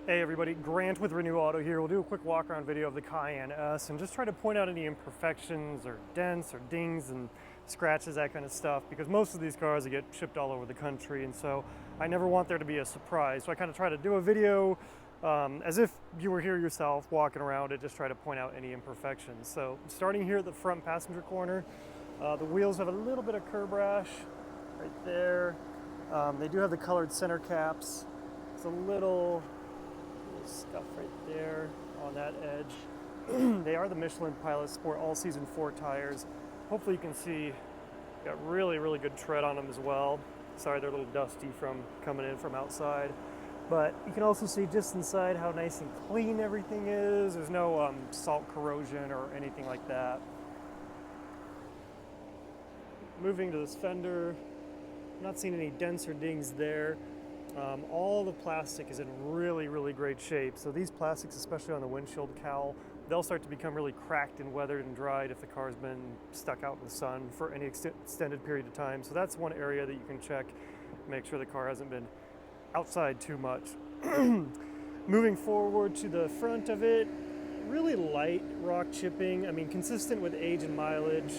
Hey everybody, Grant with Renew Auto here. We'll do a quick walk around video of the Cayenne S and just try to point out any imperfections or dents or dings and scratches, that kind of stuff, because most of these cars get shipped all over the country, and so I never want there to be a surprise. So I kind of try to do a video as if you were here yourself walking around it, just try to point out any imperfections. So starting here at the front passenger corner, the wheels have a little bit of curb rash right there. They do have the colored center caps. It's a little scuff right there on that edge. They are the Michelin Pilot Sport all-season 4 tires. Hopefully you can see, got really good tread on them as well. Sorry, they're a little dusty from coming in from outside. But you can also see just inside how nice and clean everything is. There's no salt corrosion or anything like that. Moving to this fender, I'm not seeing any dents or dings there. All the plastic is in really great shape. So these plastics, especially on the windshield cowl, they'll start to become really cracked and weathered and dried if the car's been stuck out in the sun for any extended period of time. So that's one area that you can check, make sure the car hasn't been outside too much. Moving forward to the front of it, really light rock chipping. I mean, consistent with age and mileage.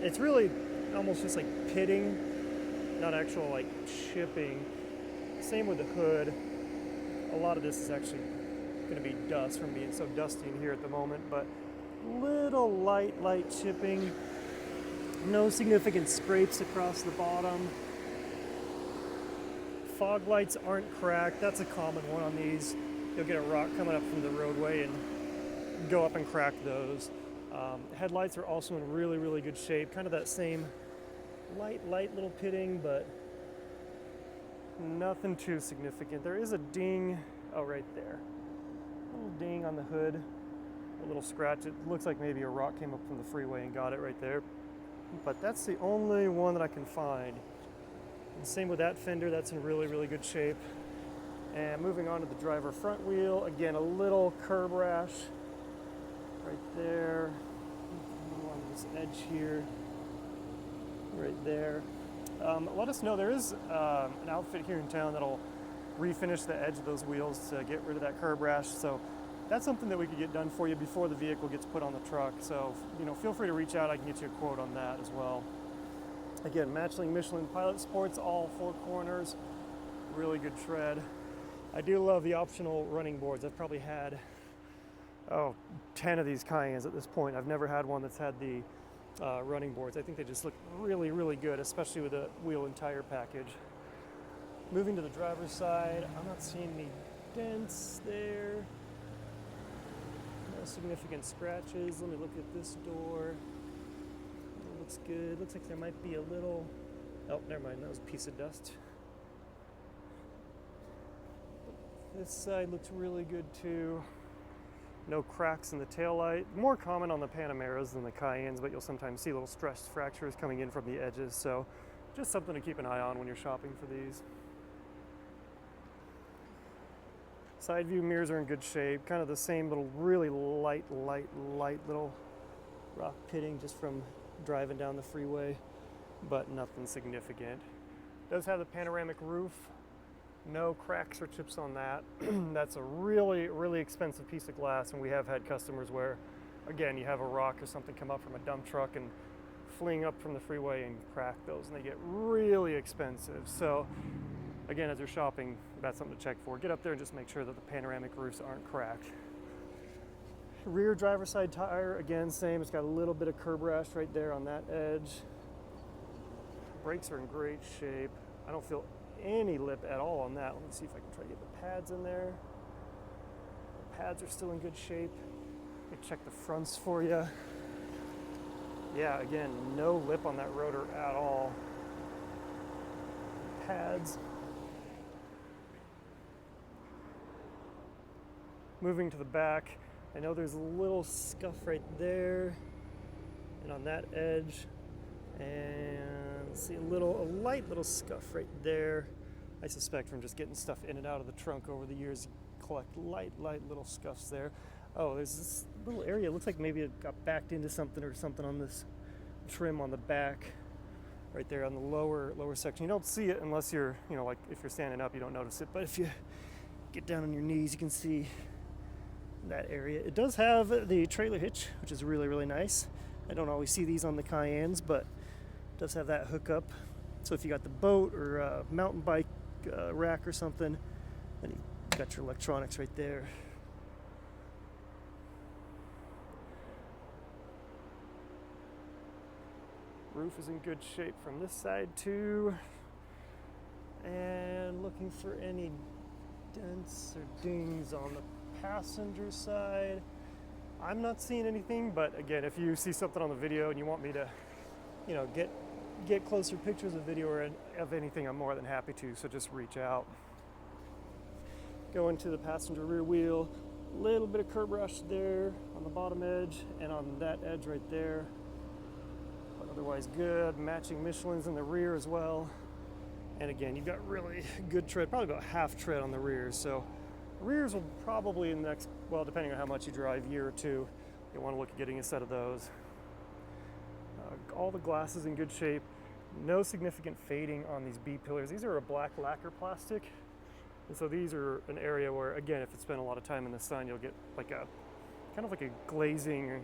It's really almost just like pitting, not actual like chipping. Same with the hood. A lot of this is actually going to be dust from being so dusty in here at the moment, but little light chipping. No significant scrapes across the bottom. Fog lights aren't cracked. That's a common one on these. You'll get a rock coming up from the roadway and go up and crack those. Headlights are also in really good shape. Kind of that same light little pitting, but nothing too significant. There is a ding, oh, right there. A little ding on the hood, a little scratch. It looks like maybe a rock came up from the freeway and got it right there. But that's the only one that I can find. And same with that fender, that's in really good shape. And moving on to the driver front wheel, again, a little curb rash right there. Along this edge here. Right there. Let us know. There is an outfit here in town that'll refinish the edge of those wheels to get rid of that curb rash. So that's something that we could get done for you before the vehicle gets put on the truck. So, feel free to reach out. I can get you a quote on that as well. Again, Michelin Pilot Sports, all 4 corners. Really good tread. I do love the optional running boards. I've probably had 10 of these Cayennes at this point. I've never had one that's had the running boards. I think they just look really good, especially with the wheel and tire package. Moving to the driver's side, I'm not seeing any dents there. No significant scratches. Let me look at this door. It looks good. Looks like there might be a little... Oh, never mind. That was a piece of dust. This side looks really good too. No cracks in the taillight. More common on the Panameras than the Cayennes, but you'll sometimes see little stress fractures coming in from the edges, so just something to keep an eye on when you're shopping for these. Side view mirrors are in good shape. Kind of the same little really light little rock pitting just from driving down the freeway, but nothing significant. Does have the panoramic roof. No cracks or chips on that. That's a really expensive piece of glass, and we have had customers where, again, you have a rock or something come up from a dump truck and fling up from the freeway and crack those, and they get really expensive. So, again, as you're shopping, that's something to check for. Get up there and just make sure that the panoramic roofs aren't cracked. Rear driver's side tire, again, same. It's got a little bit of curb rash right there on that edge. Brakes are in great shape. I don't feel any lip at all on that. Let me see if I can try to get the pads in there. The pads are still in good shape. Let me check the fronts for you. Yeah, again, no lip on that rotor at all. Pads. Moving to the back, I know there's a little scuff right there and on that edge. And let's see, a light little scuff right there. I suspect from just getting stuff in and out of the trunk over the years, you collect light little scuffs there. Oh, there's this little area. It looks like maybe it got backed into something or something on this trim on the back. right there on the lower section. You don't see it unless you're, like if you're standing up, you don't notice it. But if you get down on your knees, you can see that area. It does have the trailer hitch, which is really, really nice. I don't always see these on the Cayennes, but it does have that hookup. So if you got the boat or mountain bike rack or something, then you got your electronics right there. Roof is in good shape from this side too. And looking for any dents or dings on the passenger side. I'm not seeing anything, but again, if you see something on the video and you want me to, you know, get closer pictures of video or of anything, I'm more than happy to, so just reach out. Go into the passenger rear wheel, a little bit of curb rash there on the bottom edge and on that edge right there. But otherwise good, matching Michelin's in the rear as well. And again, you've got really good tread, probably about half tread on the rears. So the rears will probably in the next, well, depending on how much you drive, year or two, you'll want to look at getting a set of those. All the glass is in good shape. No significant fading on these B pillars. These are a black lacquer plastic. And so these are an area where, again, if it's spent a lot of time in the sun, you'll get like a kind of like a glazing